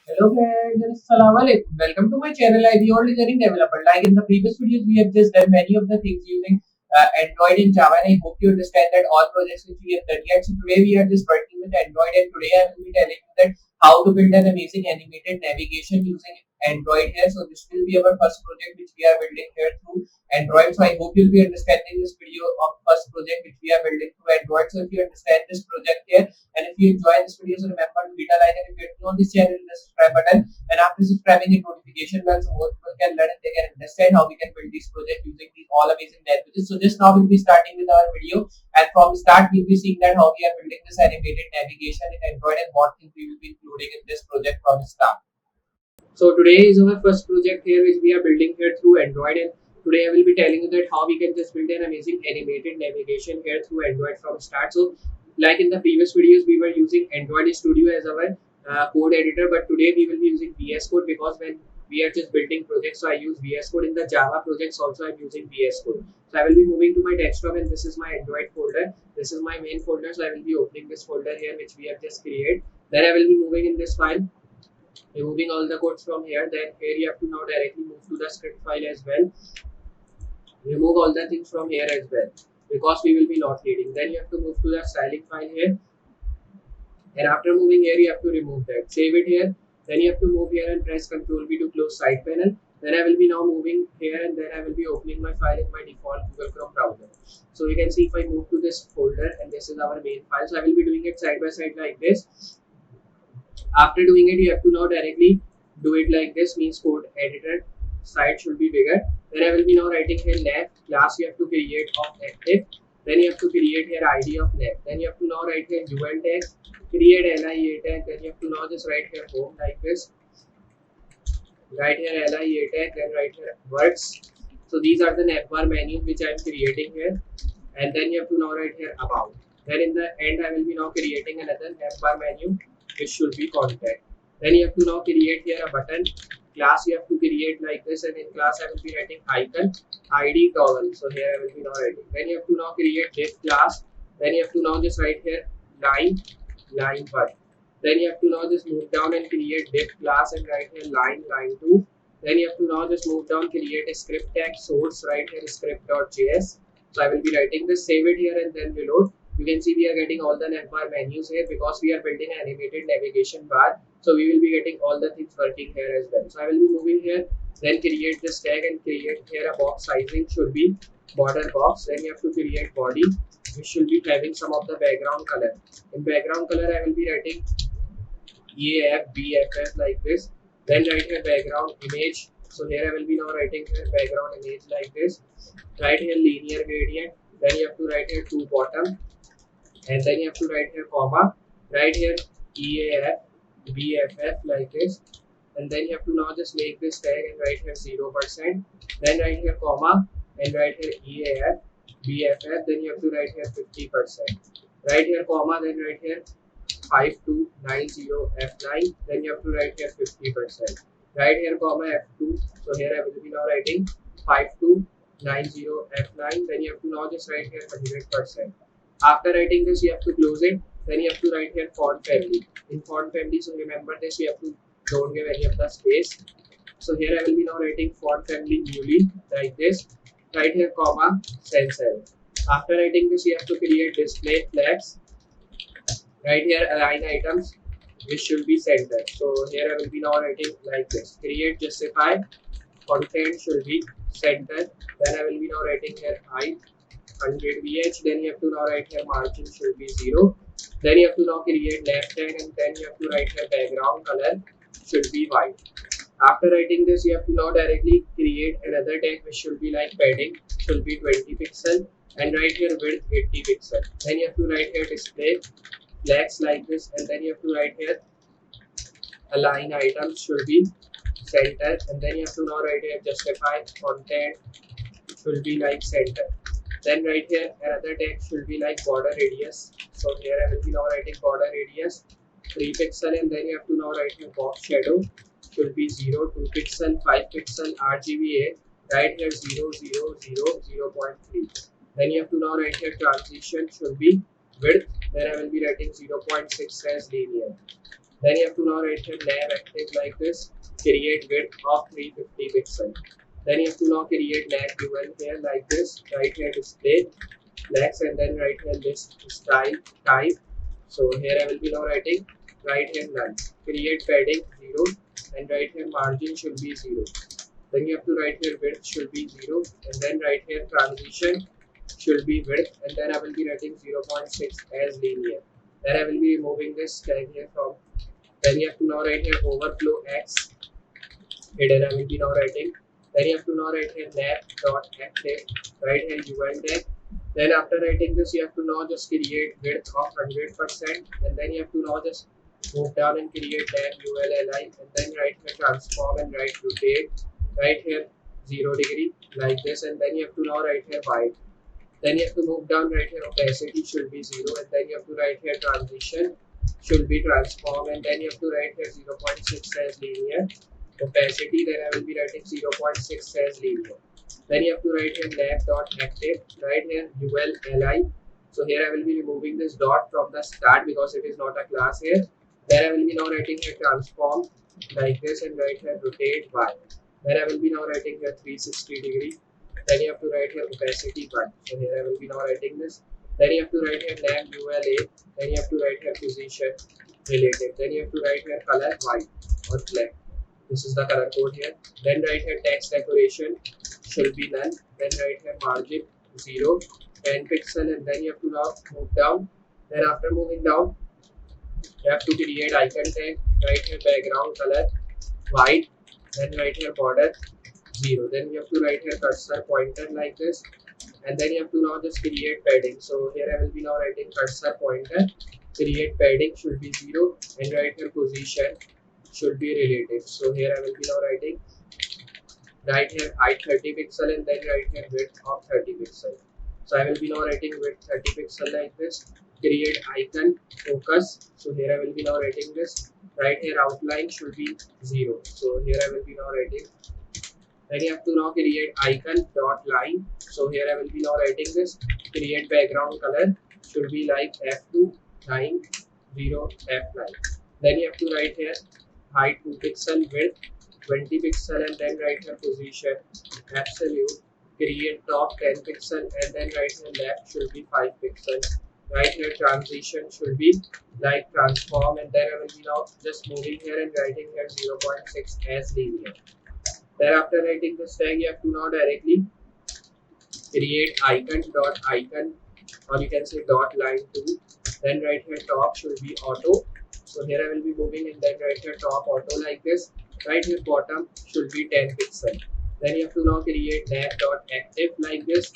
Hello friends, Assalamu alaikum. Welcome to my channel, Iballdesigningdeveloper Developer. Like in the previous videos, we have just done many of the things using Android and Java, and I hope you understand that all projects which we have done yet. So today we are just working with Android, and today I will be telling you that how to build an amazing animated navigation using Android here. So this will be our first project which we are building here through Android. So I hope you'll be understanding this video of first project which we are building through Android. So if you understand this project here, and if you enjoy this video, so remember to hit a like, and if you're new on this channel, hit the subscribe button. And after subscribing, hit notification bell so more people can learn and they can understand how we can build this project using these all amazing languages. So just now we'll be starting with our video, and from start we'll be seeing that how we are building this animated navigation in Android and what things we will be including in this project from start. So today is our first project here which we are building here through Android, and today I will be telling you that how we can just build an amazing animated navigation here through Android from start. So like in the previous videos we were using Android Studio as our code editor, but today we will be using VS Code because when we are just building projects, so I use VS Code. In the Java projects also I'm using VS Code. So I will be moving to my desktop, and this is my Android folder. This is my main folder, so I will be opening this folder here which we have just created. Then I will be moving in this file, removing all the codes from here. Then here you have to now directly move to the script file as well, remove all the things from here as well because we will be not needing. Then you have to move to the styling file here, and after moving here you have to remove that, save it here. Then you have to move here and press Ctrl V to close side panel. Then I will be now moving here, and then I will be opening my file in my default Google Chrome browser. So you can see if I move to this folder, and this is our main file, so I will be doing it side by side like this. After doing it, you have to now directly do it like this, means code editor side should be bigger. Then I will be now writing here nav class you have to create of active. Then you have to create here ID of nav. Then you have to now write here UL tag, create LIA tag. Then you have to now just write here home like this. Write here LIA tag, then write here words. So these are the navbar menus which I am creating here. And then you have to now write here about. Then in the end I will be now creating another navbar menu which should be contact. Then you have to now create here a button class you have to create like this, and in class I will be writing icon ID toggle. So here I will be now writing. Then you have to now create div class. Then you have to now just write here line 1. Then you have to now just move down and create div class and write here line 2. Then you have to now just move down, create a script tag source, write here script.js. So I will be writing this, save it here, and then reload. You can see we are getting all the navbar menus here because we are building an animated navigation bar. So we will be getting all the things working here as well. So I will be moving here, then create this tag and create here a box sizing should be border box. Then you have to create body which should be having some of the background color. In background color I will be writing EAF, BFF like this. Then write here background image. So here I will be now writing here background image like this. Write here linear gradient. Then you have to write here to bottom, and then you have to write here comma. Write here EAF, BFF like this. And then you have to now just make this tag and write here 0%. Then write here comma and write here EAF, BFF. Then you have to write here 50%. Write here comma, then write here 5290 F9. Then you have to write here 50%. Write here comma F2. So here I will be now writing 5290 F9. Then you have to now just write here 100%. After writing this, you have to close it. Then you have to write here font family. In font family, so remember this, you have to don't give any of the space. So here I will be now writing font family newly like this. Write here comma sensor. After writing this, you have to create display flags. Right here align items which should be centered. So here I will be now writing like this. Create justify content should be centered. Then I will be now writing here height 100 VH. Then you have to now write here margin should be 0. Then you have to now create left tag, and then you have to write here background color should be white. After writing this, you have to now directly create another tag which should be like padding should be 20 pixel, and write here width 80 pixel. Then you have to write here display flags like this, and then you have to write here align items should be center, and then you have to now write here justify content should be like center. Then write here another tag should be like border radius. So here I will be now writing border radius 3 pixel, and then you have to now write here box shadow should be 0, 2 pixel, 5 pixel, RGBA. Write here 0, 0, 0, 0.3. Then you have to now write here transition should be width. Then I will be writing 0.6 as linear. Then you have to now write here nav active like this, create width of 350 pixel. Then you have to now create nav UL here like this, right here display next, and then right here list style type. So here I will be now writing right here none. Create padding 0 and right here margin should be 0. Then you have to write here width should be 0 and then right here transition should be width, and then I will be writing 0.6 as linear. Then I will be removing this tag here from. Then you have to now write here overflow x hidden. I will be now writing. Then you have to now write here nav.active, right here UL tag. Then after writing this, you have to now just create width of 100%, and then you have to now just move down and create nav ULLI, and then right here transform and right rotate, right here 0 degree like this, and then you have to now write here white. Then you have to move down right here opacity should be 0, and then you have to write here transition should be transform, and then you have to write here 0.6 as linear opacity. Then I will be writing 0.6 as linear. Then you have to write here nav.active, right here ULLI. So here I will be removing this dot from the start because it is not a class here. Then I will be now writing here transform like this and right here rotate y. Then I will be now writing here 360 degree. Then you have to write here opacity 1. So here I will be now writing this. Then you have to write here nav ULA. Then you have to write here position relative. Then you have to write here color white or black. This is the color code here. Then write here text decoration should be none. Then write here margin 0, 10 pixel, and then you have to now move down. Then after moving down, you have to create icon tag. Write here background color white. Then write here border 0. Then you have to write here cursor pointer like this, and then you have to now just create padding. So here I will be now writing cursor pointer, create padding should be 0, and write here position should be relative. So here I will be now writing right here height 30 pixel and then right here width of 30 pixel. So I will be now writing width 30 pixel like this, create icon focus. So here I will be now writing this, right here outline should be 0. So here I will be now writing. Then you have to now create icon dot line. So here I will be now writing this, create background color should be like F2 9 0 F9. Then you have to write here height 2 pixel, width 20 pixel, and then write here position absolute, create top 10 pixel, and then write here left should be 5 pixel. Right here transition should be like transform, and then I will be now just moving here and writing here 0.6 as linear. Then after writing this tag, you have to now directly create icon, or you can say dot line 2. Then right here top should be auto. So here I will be moving and then right here top auto like this. Right here bottom should be 10 pixel. Then you have to now create nav.active like this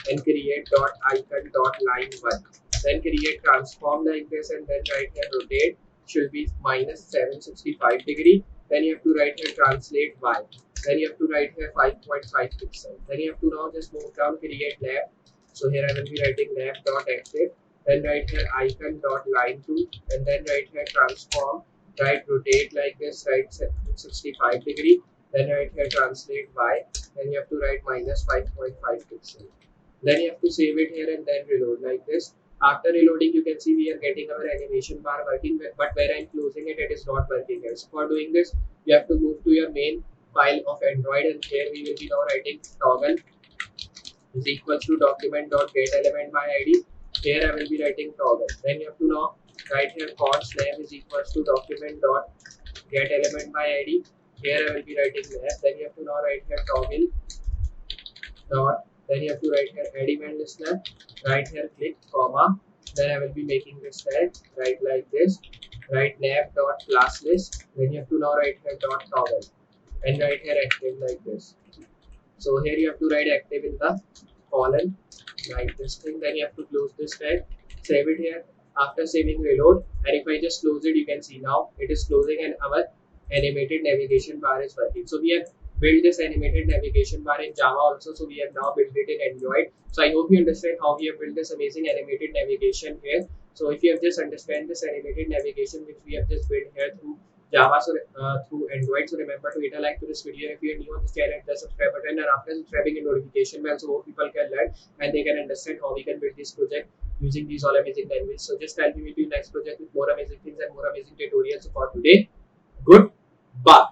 and create dot icon dot line 1. Then create transform like this and then right here rotate should be minus 765 degree. Then you have to write here translate y. Then you have to write here 5.5 pixel. Then you have to now just move down, create nav. So here I will be writing nav.active. Then write here icon dot line 2 and then write here transform, right rotate like this, right 65 degree. Then write here translate y. Then you have to write minus 5.5 pixel. Then you have to save it here and then reload like this. After reloading, you can see we are getting our animation bar working, but where I'm closing it, it is not working here. So for doing this, you have to move to your main file of Android, and here we will be now writing toggle is equals to document.getElementById. Here I will be writing toggle. Then you have to now write here fonts name is equals to document.getElementById. Here I will be writing name. Then you have to now write here toggle dot. Then you have to write here add event listener. Right here click comma. Then I will be making this tag right like this. Write nav dot class list. Then you have to now write here dot toggle and write here active like this. So here you have to write active in the colon like this thing. Then you have to close this tag, save it here. After saving, reload, and if I just close it, you can see now it is closing and our animated navigation bar is working. So we have built this animated navigation bar in Java also, so we have now built it in Android. So I hope you understand how we have built this amazing animated navigation here. So if you have just understand this animated navigation which we have just built here through Java through Android. So remember to hit a like to this video. If you are new on this channel, hit the subscribe button, and after subscribing, a notification bell so more people can learn and they can understand how we can build this project using these all amazing languages. So just I'll be with you next project with more amazing things and more amazing tutorials. So for today, goodbye.